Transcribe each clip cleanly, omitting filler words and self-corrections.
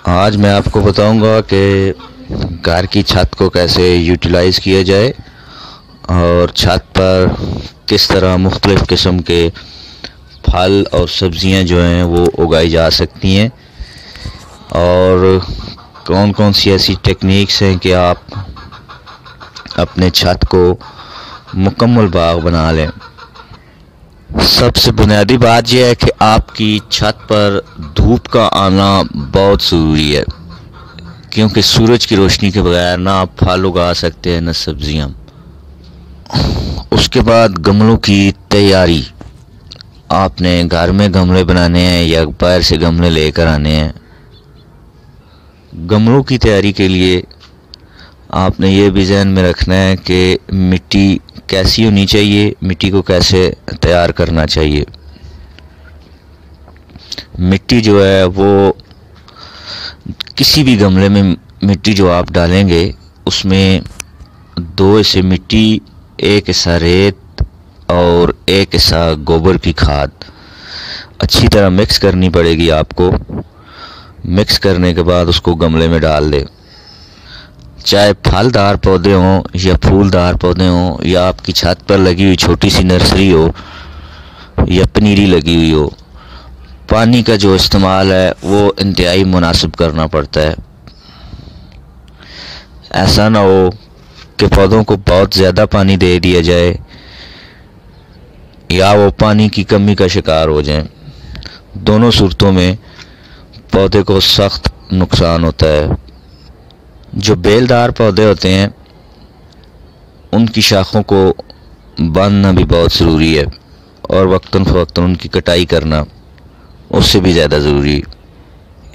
आज मैं आपको बताऊंगा कि घर की छत को कैसे यूटिलाइज़ किया जाए और छत पर किस तरह मुख्तलिफ़ किस्म के फल और सब्ज़ियां जो हैं वो उगाई जा सकती हैं और कौन कौन सी ऐसी टेक्निक्स हैं कि आप अपने छत को मुकम्मल बाग बना लें। सबसे बुनियादी बात यह है कि आपकी छत पर धूप का आना बहुत ज़रूरी है, क्योंकि सूरज की रोशनी के बगैर ना आप फल उगा सकते हैं न सब्जियां। उसके बाद गमलों की तैयारी, आपने घर में गमले बनाने हैं या बाहर से गमले लेकर आने हैं। गमलों की तैयारी के लिए आपने ये भी ज़हन में रखना है कि मिट्टी कैसी होनी चाहिए, मिट्टी को कैसे तैयार करना चाहिए। मिट्टी जो है वो किसी भी गमले में मिट्टी जो आप डालेंगे उसमें 2 हिस्से मिट्टी, 1 हिस्सा रेत और 1 हिस्सा गोबर की खाद अच्छी तरह मिक्स करनी पड़ेगी आपको। मिक्स करने के बाद उसको गमले में डाल दें। चाहे फलदार पौधे हों या फूलदार पौधे हों या आपकी छत पर लगी हुई छोटी सी नर्सरी हो या पनीरी लगी हुई हो, पानी का जो इस्तेमाल है वो इंतहाई मुनासिब करना पड़ता है। ऐसा ना हो कि पौधों को बहुत ज़्यादा पानी दे दिया जाए या वो पानी की कमी का शिकार हो जाएं। दोनों सूरतों में पौधे को सख्त नुकसान होता है। जो बेलदार पौधे होते हैं उनकी शाखों को बांधना भी बहुत ज़रूरी है और वक्तन फ़वक्तन उनकी कटाई करना उससे भी ज़्यादा ज़रूरी है।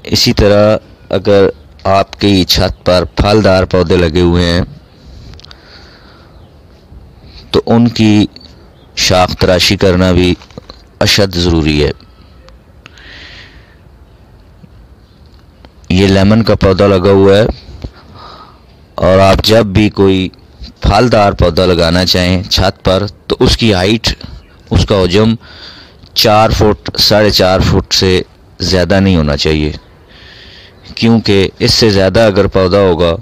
इसी तरह अगर आपकी छत पर फलदार पौधे लगे हुए हैं तो उनकी शाख तराशी करना भी अशद ज़रूरी है। ये लेमन का पौधा लगा हुआ है और आप जब भी कोई फलदार पौधा लगाना चाहें छत पर तो उसकी हाइट, उसका हजम 4 फुट 4.5 फुट से ज़्यादा नहीं होना चाहिए, क्योंकि इससे ज़्यादा अगर पौधा होगा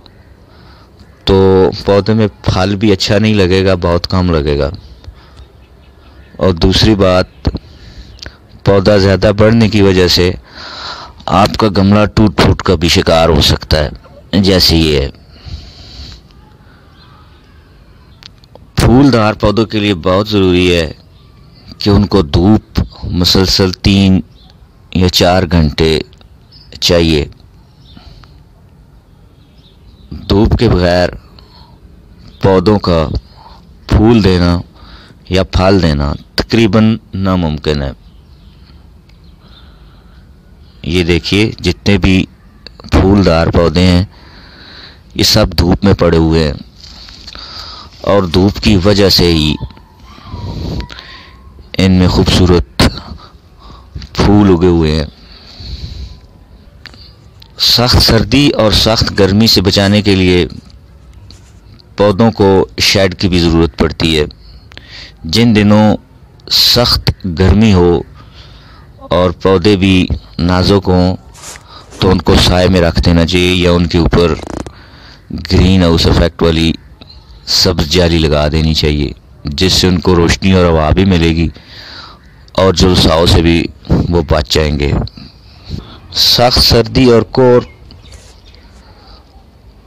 तो पौधे में फल भी अच्छा नहीं लगेगा, बहुत कम लगेगा। और दूसरी बात, पौधा ज़्यादा बढ़ने की वजह से आपका गमला टूट फूट का भी शिकार हो सकता है, जैसे ये है। फूलदार पौधों के लिए बहुत ज़रूरी है कि उनको धूप मुसलसल 3 या 4 घंटे चाहिए। धूप के बगैर पौधों का फूल देना या फल देना तकरीबन नामुमकिन है। ये देखिए, जितने भी फूलदार पौधे हैं ये सब धूप में पड़े हुए हैं और धूप की वजह से ही इनमें खूबसूरत फूल उगे हुए हैं। सख्त सर्दी और सख्त गर्मी से बचाने के लिए पौधों को शेड की भी ज़रूरत पड़ती है। जिन दिनों सख्त गर्मी हो और पौधे भी नाजुक हों तो उनको साए में रख देना चाहिए या उनके ऊपर ग्रीन हाउस इफेक्ट वाली सब्ज़ जाली लगा देनी चाहिए, जिससे उनको रोशनी और हवा भी मिलेगी और झुलसाओं से भी वो बच जाएंगे। सख्त सर्दी और कोर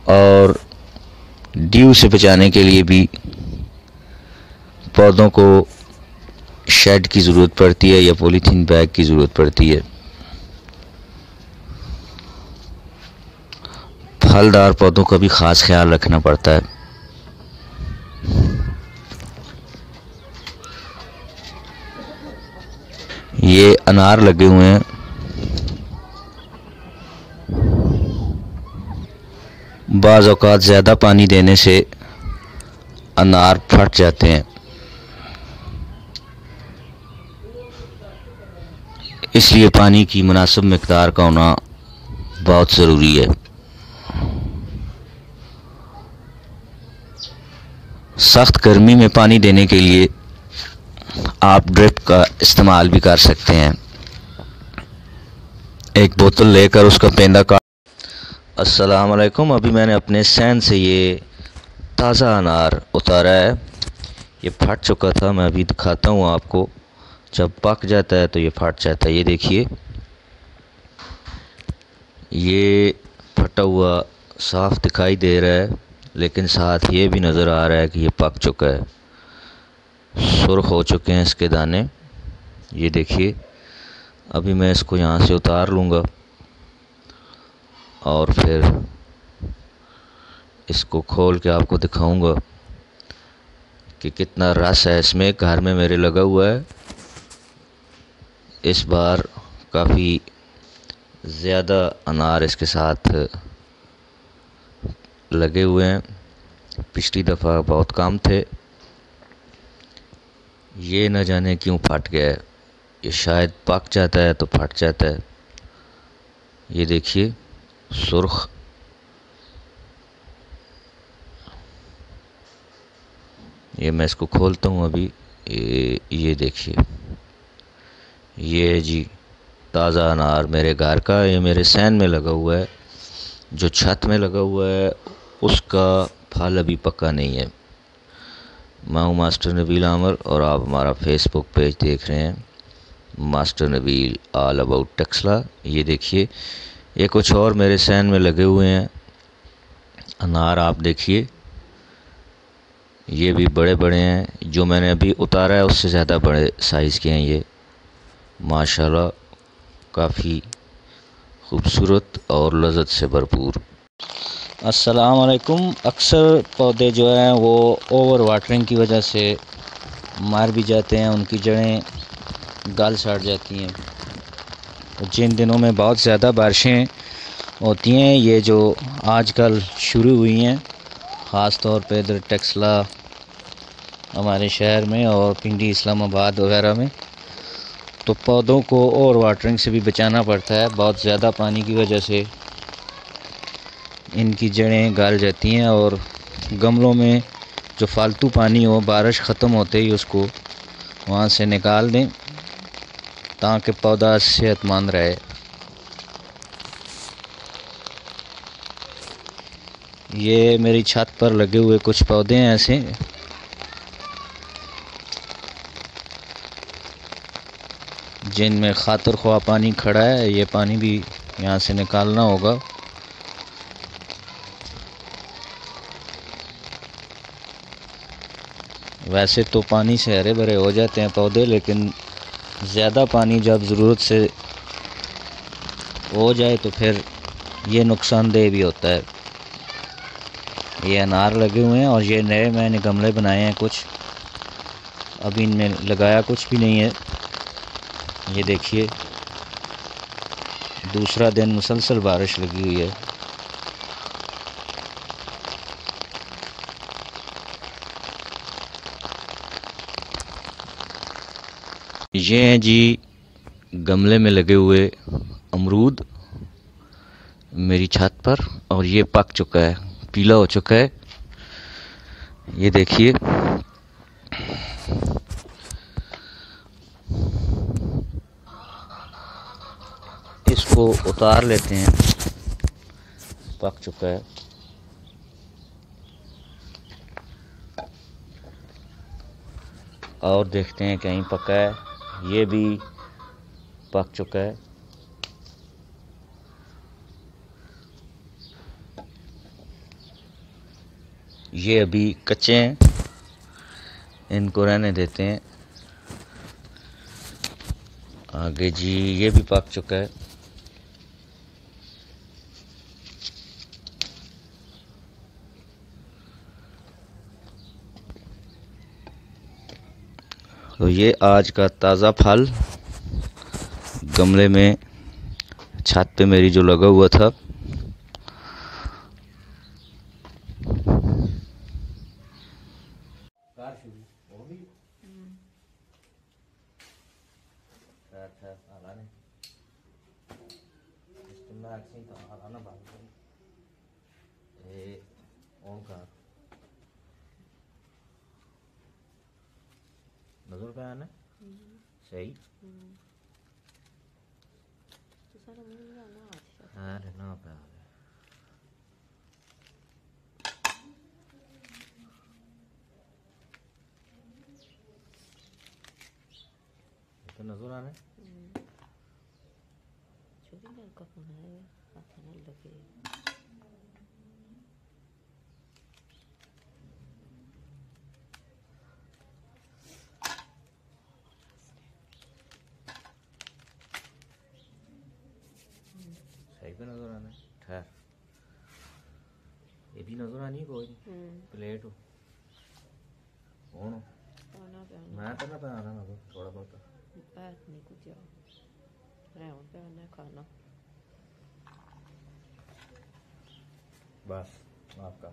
और ड्यू से बचाने के लिए भी पौधों को शेड की ज़रूरत पड़ती है या पॉलीथीन बैग की ज़रूरत पड़ती है। फलदार पौधों का भी ख़ास ख्याल रखना पड़ता है। ये अनार लगे हुए हैं। बाज़ औक़ात ज़्यादा पानी देने से अनार फट जाते हैं, इसलिए पानी की मुनासिब मिक़दार का होना बहुत ज़रूरी है। सख्त गर्मी में पानी देने के लिए आप ड्रिप का इस्तेमाल भी कर सकते हैं। एक बोतल लेकर उसका पेंदा काट अस्सलाम वालेकुम। अभी मैंने अपने सैन से ये ताज़ा अनार उतारा है। ये फट चुका था, मैं अभी दिखाता हूँ आपको। जब पक जाता है तो ये फट जाता है। ये देखिए, ये फटा हुआ साफ दिखाई दे रहा है, लेकिन साथ ये भी नज़र आ रहा है कि ये पक चुका है। सुर्ख हो चुके हैं इसके दाने। ये देखिए, अभी मैं इसको यहाँ से उतार लूँगा और फिर इसको खोल के आपको दिखाऊंगा कि कितना रस है इसमें। घर में मेरे लगा हुआ है। इस बार काफ़ी ज़्यादा अनार इसके साथ लगे हुए हैं। पिछली दफ़ा बहुत कम थे। ये न जाने क्यों फट गया है। ये शायद पक जाता है तो फट जाता है। ये देखिए, सुर्ख। ये मैं इसको खोलता हूँ अभी। ये देखिए, ये जी ताज़ा अनार मेरे घर का। ये मेरे सैन में लगा हुआ है। जो छत में लगा हुआ है उसका फल अभी पका नहीं है। मैं हूँ मास्टर नबील आमर और आप हमारा फेसबुक पेज देख रहे हैं, master Nabeel all about Taxila. ये देखिए, ये कुछ और मेरे सैन में लगे हुए हैं अनार। आप देखिए, ये भी बड़े बड़े हैं। जो मैंने अभी उतारा है उससे ज़्यादा बड़े साइज़ के हैं ये। माशाल्लाह, काफ़ी खूबसूरत और लज़्ज़त से भरपूर। अस्सलाम वालेकुम। अक्सर पौधे जो हैं वो ओवर वाटरिंग की वजह से मर भी जाते हैं, उनकी जड़ें गल सड़ जाती हैं। जिन दिनों में बहुत ज़्यादा बारिशें होती हैं, ये जो आजकल शुरू हुई हैं, ख़ास तौर पे इधर टेक्सला हमारे शहर में और पिंडी इस्लामाबाद वगैरह में, तो पौधों को ओवर वाटरिंग से भी बचाना पड़ता है। बहुत ज़्यादा पानी की वजह से इनकी जड़ें गल जाती हैं। और गमलों में जो फालतू पानी हो, बारिश ख़त्म होते ही उसको वहाँ से निकाल दें ताकि पौधा सेहतमंद रहे। ये मेरी छत पर लगे हुए कुछ पौधे हैं ऐसे, जिनमें खातिर ख्वाह पानी खड़ा है। ये पानी भी यहाँ से निकालना होगा। वैसे तो पानी से हरे भरे हो जाते हैं पौधे, लेकिन ज़्यादा पानी जब ज़रूरत से हो जाए तो फिर ये नुकसानदेह भी होता है। ये अनार लगे हुए हैं और ये नए मैंने गमले बनाए हैं कुछ, अभी इनमें लगाया कुछ भी नहीं है। ये देखिए, दूसरा दिन मुसलसल बारिश लगी हुई है। ये हैं जी गमले में लगे हुए अमरूद मेरी छत पर, और ये पक चुका है, पीला हो चुका है। ये देखिए, इसको उतार लेते हैं। पक चुका है। और देखते हैं कहीं पका है। ये भी पक चुका है। ये अभी कच्चे हैं, इनको रहने देते हैं। आगे जी ये भी पक चुका है। तो ये आज का ताज़ा फल गमले में छत पे मेरी जो लगा हुआ था। नजर पे आना सही। हाँ, रहना पे आ गया। तो नजर आ रहा है। छोटी ना का फोन है खाना लगे सही पे नजर आना है। ठहर, ये भी नजर आनी है। कोई प्लेट हो मैं तो ना पे आना ना थोड़ा बहुत बात नहीं कुछ रहूं पे आना खाना बस आपका